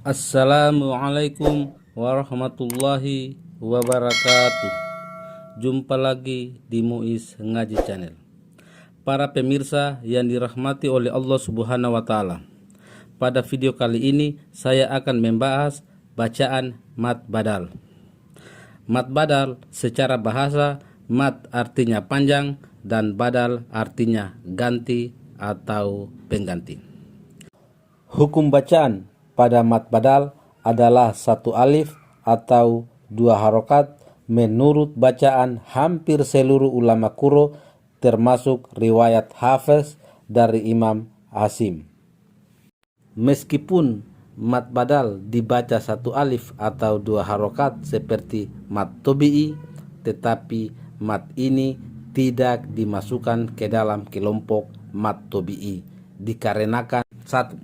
Assalamualaikum warahmatullahi wabarakatuh. Jumpa lagi di Muiz Ngaji Channel. Para pemirsa yang dirahmati oleh Allah Subhanahu wa Ta'ala, pada video kali ini saya akan membahas bacaan mat badal. Mat badal secara bahasa, mat artinya panjang dan badal artinya ganti atau pengganti. Hukum bacaan pada mat badal adalah satu alif atau dua harokat menurut bacaan hampir seluruh ulama Quro, termasuk riwayat Hafiz dari Imam Asim. Meskipun mat badal dibaca satu alif atau dua harokat seperti mat tobi'i, tetapi mat ini tidak dimasukkan ke dalam kelompok mat tobi'i dikarenakan satu,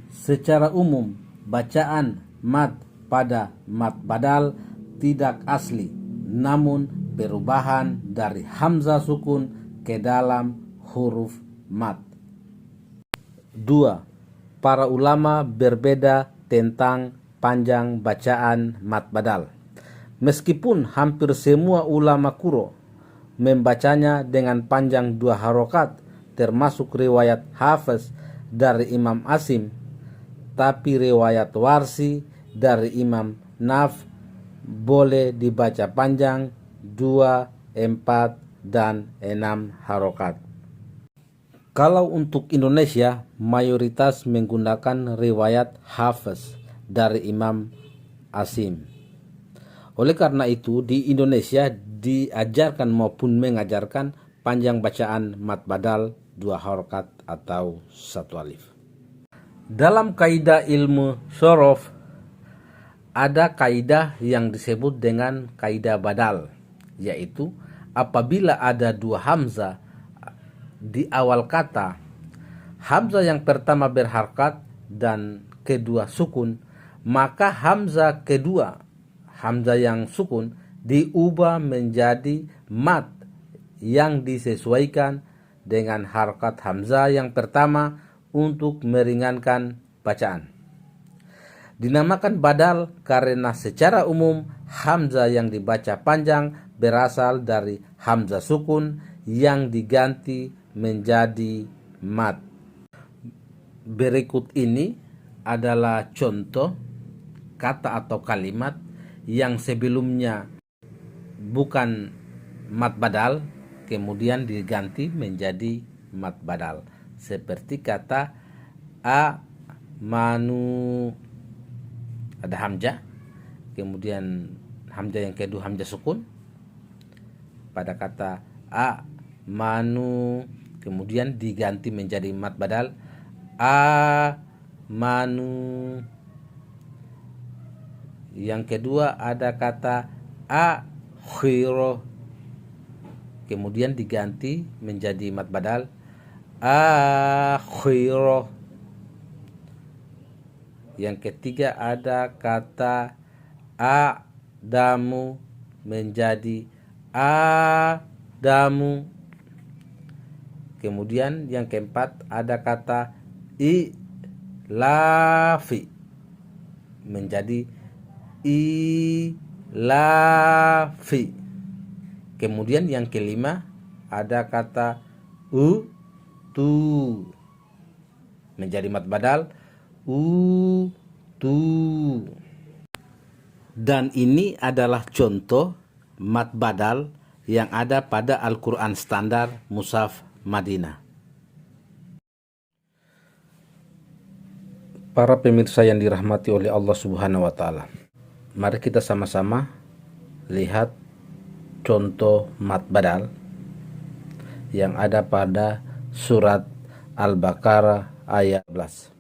secara umum bacaan mat pada mat badal tidak asli, namun perubahan dari hamzah sukun ke dalam huruf mat. 2. Para ulama berbeda tentang panjang bacaan mat badal. Meskipun hampir semua ulama Quro membacanya dengan panjang dua harokat, termasuk riwayat Hafiz dari Imam Asim, tapi riwayat Warsi dari Imam Naf boleh dibaca panjang 2, 4, dan 6 harokat. Kalau untuk Indonesia, mayoritas menggunakan riwayat Hafiz dari Imam Asim. Oleh karena itu, di Indonesia diajarkan maupun mengajarkan panjang bacaan mat badal 2 harokat atau 1 alif. Dalam kaidah ilmu shorof ada kaidah yang disebut dengan kaidah badal, yaitu apabila ada dua hamzah di awal kata, hamzah yang pertama berharkat dan kedua sukun, maka hamzah kedua, hamzah yang sukun, diubah menjadi mat yang disesuaikan dengan harkat hamzah yang pertama untuk meringankan bacaan. Dinamakan badal karena secara umum hamzah yang dibaca panjang berasal dari hamzah sukun yang diganti menjadi mat. Berikut ini adalah contoh kata atau kalimat yang sebelumnya bukan mat badal kemudian diganti menjadi mat badal. Seperti kata manu, ada hamzah, kemudian hamzah yang kedua hamzah sukun. Pada kata manu kemudian diganti menjadi mat badal manu. Yang kedua ada kata akhiro, kemudian diganti menjadi mat badal akhirah. Yang ketiga ada kata adamu menjadi adamu. Kemudian yang keempat ada kata ilafi menjadi ilafi. Kemudian yang kelima ada kata tu menjadi mat badal tu. Dan ini adalah contoh mat badal yang ada pada Al-Quran standar Mushaf Madinah. Para pemirsa yang dirahmati oleh Allah Subhanahu wa Ta'ala, mari kita sama-sama lihat contoh mat badal yang ada pada surat Al-Baqarah ayat 11.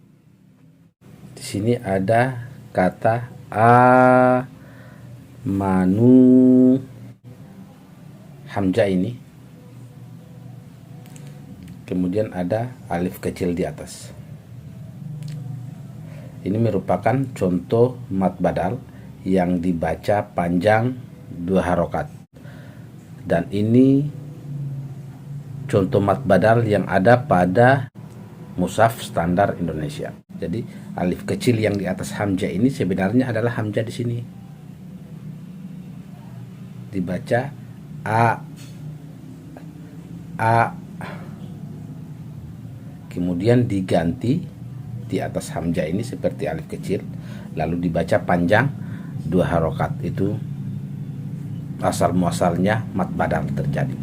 Di sini ada kata manu, hamzah ini, kemudian ada alif kecil di atas. Ini merupakan contoh mat badal yang dibaca panjang 2 harokat. Dan ini contoh mat badal yang ada pada Mushaf standar Indonesia. Jadi alif kecil yang di atas hamzah ini sebenarnya adalah hamzah di sini. Dibaca a, kemudian diganti di atas hamzah ini seperti alif kecil, lalu dibaca panjang 2 harokat. Itu asal muasalnya mad badal terjadi.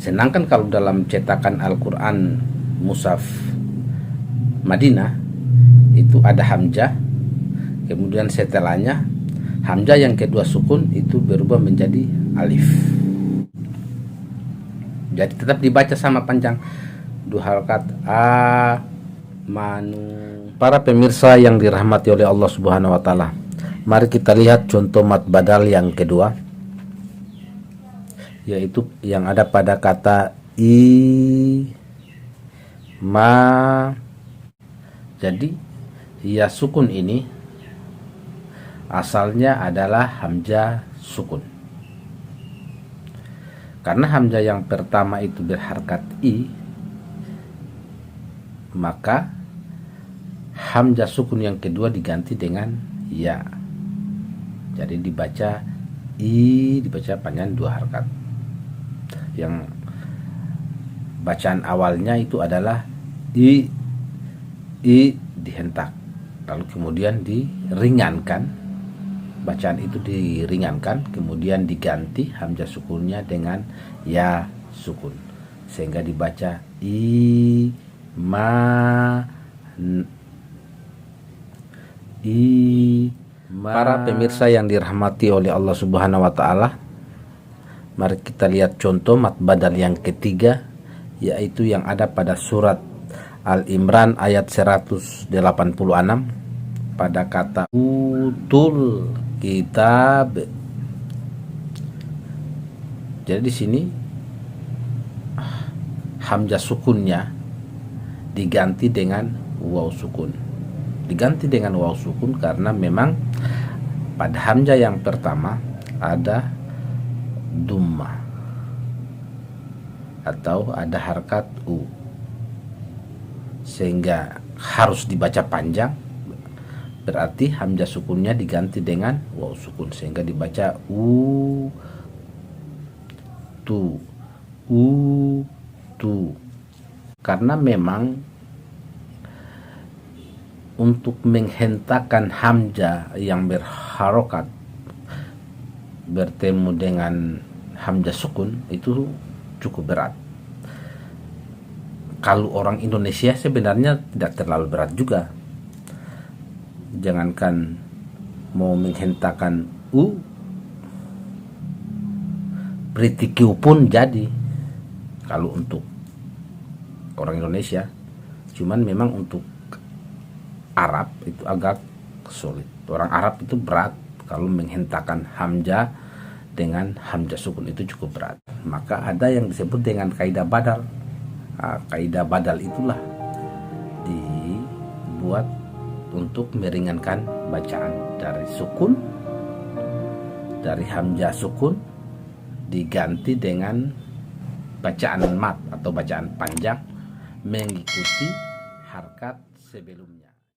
Sedangkan kalau dalam cetakan Al-Quran Mushaf Madinah itu ada hamzah, kemudian setelahnya hamzah yang kedua sukun itu berubah menjadi alif. Jadi tetap dibaca sama panjang 2 harokat manu. Para pemirsa yang dirahmati oleh Allah Subhanahu wa taala, mari kita lihat contoh mad badal yang kedua, yaitu yang ada pada kata ma. Jadi ya sukun ini asalnya adalah hamzah sukun. Karena hamzah yang pertama itu berharkat i, maka hamzah sukun yang kedua diganti dengan ya. Jadi dibaca i, dibaca panjang 2 harokat. Yang bacaan awalnya itu adalah i dihentak, lalu kemudian diringankan, bacaan itu diringankan, kemudian diganti hamzah sukunnya dengan ya sukun, sehingga dibaca Para pemirsa yang dirahmati oleh Allah Subhanahu wa taala, mari kita lihat contoh mad badal yang ketiga, yaitu yang ada pada surat Al-Imran ayat 186 pada kata utul kitab. Jadi di sini hamzah sukunnya diganti dengan waw sukun. Diganti dengan waw sukun karena memang pada hamzah yang pertama ada dummah atau ada harkat u, sehingga harus dibaca panjang. Berarti hamzah sukunnya diganti dengan waw sukun, sehingga dibaca tu. Karena memang untuk menghentakkan hamzah yang berharokat bertemu dengan hamzah sukun itu cukup berat. Kalau orang Indonesia sebenarnya tidak terlalu berat juga. Jangankan mau menghentakkan u, pritikiu pun jadi kalau untuk orang Indonesia. Cuman memang untuk Arab itu agak sulit. Orang Arab itu berat kalau menghentakkan hamzah dengan hamzah sukun, itu cukup berat. Maka ada yang disebut dengan kaidah badal. Kaidah badal itulah dibuat untuk meringankan bacaan dari sukun, dari hamzah sukun diganti dengan bacaan mat atau bacaan panjang mengikuti harkat sebelumnya.